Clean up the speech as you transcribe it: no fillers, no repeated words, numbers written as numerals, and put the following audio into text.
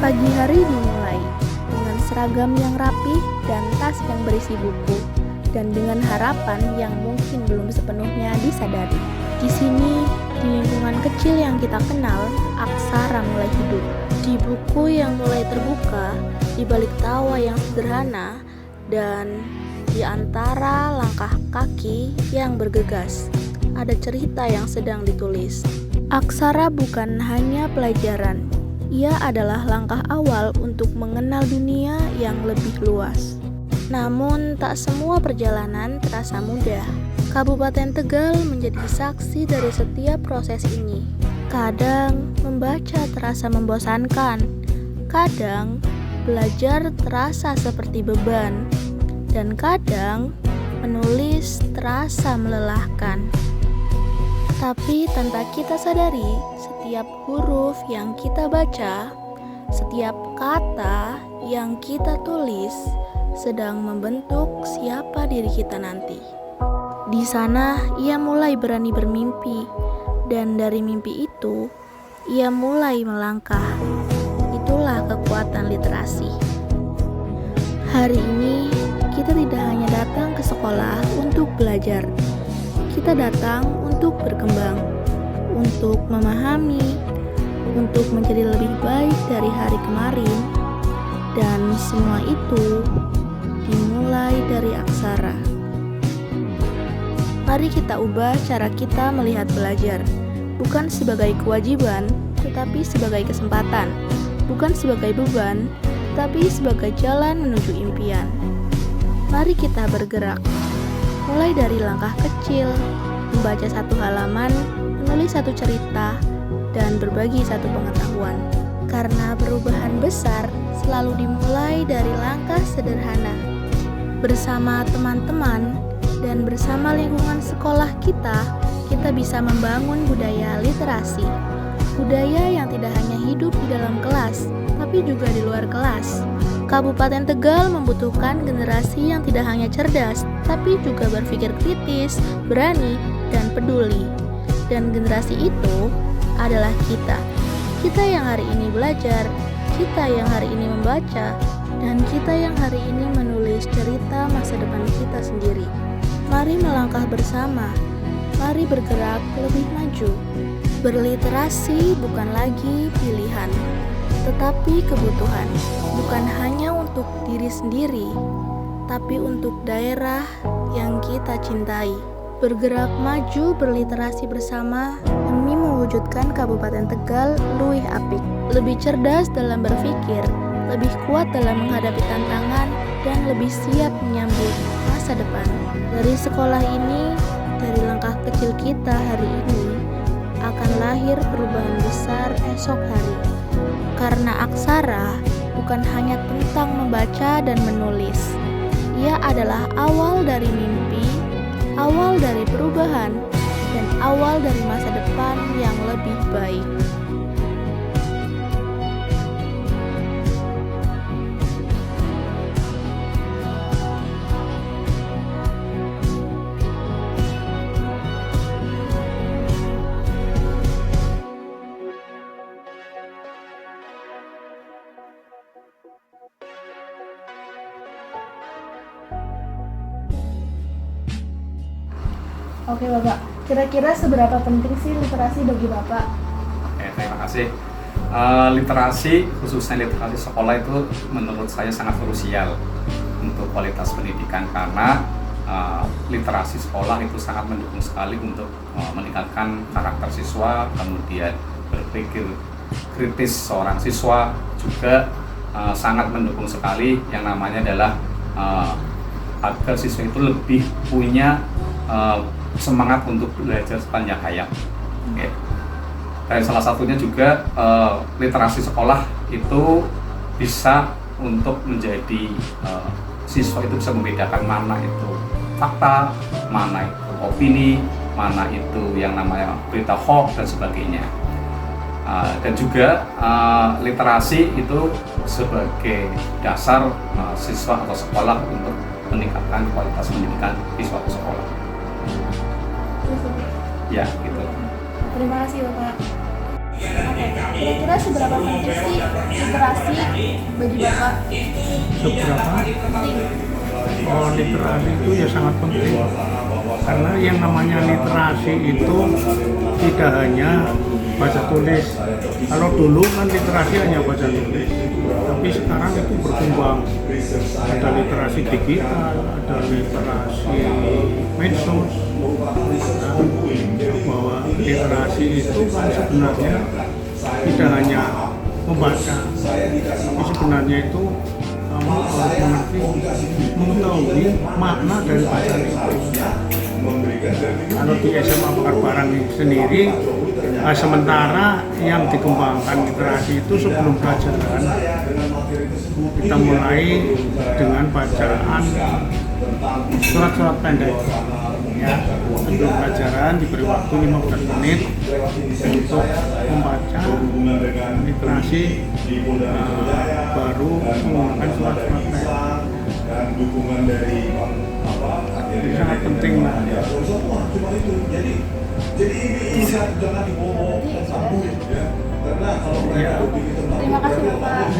Pagi hari dimulai dengan seragam yang rapi dan tas yang berisi buku, dan dengan harapan yang mungkin belum sepenuhnya disadari. Di sini, di lingkungan kecil yang kita kenal, aksara mulai hidup. Di buku yang mulai terbuka, di balik tawa yang sederhana, dan di antara langkah kaki yang bergegas, ada cerita yang sedang ditulis. Aksara bukan hanya pelajaran, ia adalah langkah awal untuk mengenal dunia yang lebih luas. Namun, tak semua perjalanan terasa mudah. Kabupaten Tegal menjadi saksi dari setiap proses ini. Kadang, membaca terasa membosankan. Kadang, belajar terasa seperti beban. Dan kadang, menulis terasa melelahkan. Tapi tanpa kita sadari, setiap huruf yang kita baca, setiap kata yang kita tulis, sedang membentuk siapa diri kita nanti. Di sana, ia mulai berani bermimpi, dan dari mimpi itu, ia mulai melangkah. Itulah kekuatan literasi. Hari ini, kita tidak hanya datang ke sekolah untuk belajar. Kita datang untuk berkembang, untuk memahami, untuk menjadi lebih baik dari hari kemarin, dan semua itu dimulai dari aksara. Mari kita ubah cara kita melihat belajar, bukan sebagai kewajiban, tetapi sebagai kesempatan, bukan sebagai beban, tetapi sebagai jalan menuju impian. Mari kita bergerak, mulai dari langkah kecil, membaca satu halaman, menulis satu cerita, dan berbagi satu pengetahuan. Karena perubahan besar selalu dimulai dari langkah sederhana. Bersama teman-teman dan bersama lingkungan sekolah kita bisa membangun budaya literasi. Budaya yang tidak hanya hidup di dalam kelas, tapi juga di luar kelas. Kabupaten Tegal membutuhkan generasi yang tidak hanya cerdas, tapi juga berpikir kritis, berani, dan peduli. Dan generasi itu adalah kita. Kita yang hari ini belajar, kita yang hari ini membaca, dan kita yang hari ini menulis cerita masa depan kita sendiri. Mari melangkah bersama, mari bergerak lebih maju. Berliterasi bukan lagi pilihan, tetapi kebutuhan. Bukan hanya untuk diri sendiri, tapi untuk daerah yang kita cintai. Bergerak maju berliterasi bersama demi mewujudkan Kabupaten Tegal luwih apik, lebih cerdas dalam berpikir, lebih kuat dalam menghadapi tantangan, dan lebih siap menyambut masa depan. Dari sekolah ini, dari langkah kecil kita hari ini, akan lahir perubahan besar esok hari. Karena aksara bukan hanya tentang membaca dan menulis. Ia adalah awal dari mimpi, awal dari perubahan, dan awal dari masa depan yang lebih baik. Oke Bapak, kira-kira seberapa penting sih literasi bagi Bapak? Oke, terima kasih. Literasi, khususnya literasi sekolah itu menurut saya sangat krusial untuk kualitas pendidikan karena literasi sekolah itu sangat mendukung sekali untuk meningkatkan karakter siswa, kemudian berpikir kritis seorang siswa, juga sangat mendukung sekali yang namanya adalah agar siswa itu lebih punya semangat untuk belajar sepanjang hayat. Okay. Dan salah satunya juga literasi sekolah itu bisa untuk menjadi siswa itu bisa membedakan mana itu fakta, mana itu opini, mana itu yang namanya berita hoax dan sebagainya. Dan juga literasi itu sebagai dasar siswa atau sekolah untuk meningkatkan kualitas pendidikan siswa atau sekolah. Ya, gitu. Terima kasih Bapak. Oke, kira-kira seberapa penting sih literasi bagi Bapak? Seberapa? Penting. Oh, literasi itu ya sangat penting, karena yang namanya literasi itu tidak hanya baca tulis. Kalau dulu kan literasi hanya baca tulis, tapi sekarang itu berkembang. Ada literasi digital, ada literasi medsos. Nah, bahwa literasi itu kan sebenarnya tidak hanya membaca, tapi sebenarnya itu kamu harus mengetahui makna dari bacaan itu. Kalau di SMA Bakar Barang sendiri, sementara yang dikembangkan literasi itu sebelum pelajaran, kita mulai dengan bacaan surat-surat pendek. Ya, sebelum pelajaran diberi waktu 15 menit untuk membaca literasi, baru menggunakan surat-surat pendek. Ini sangat penting. Terima kasih Bapak.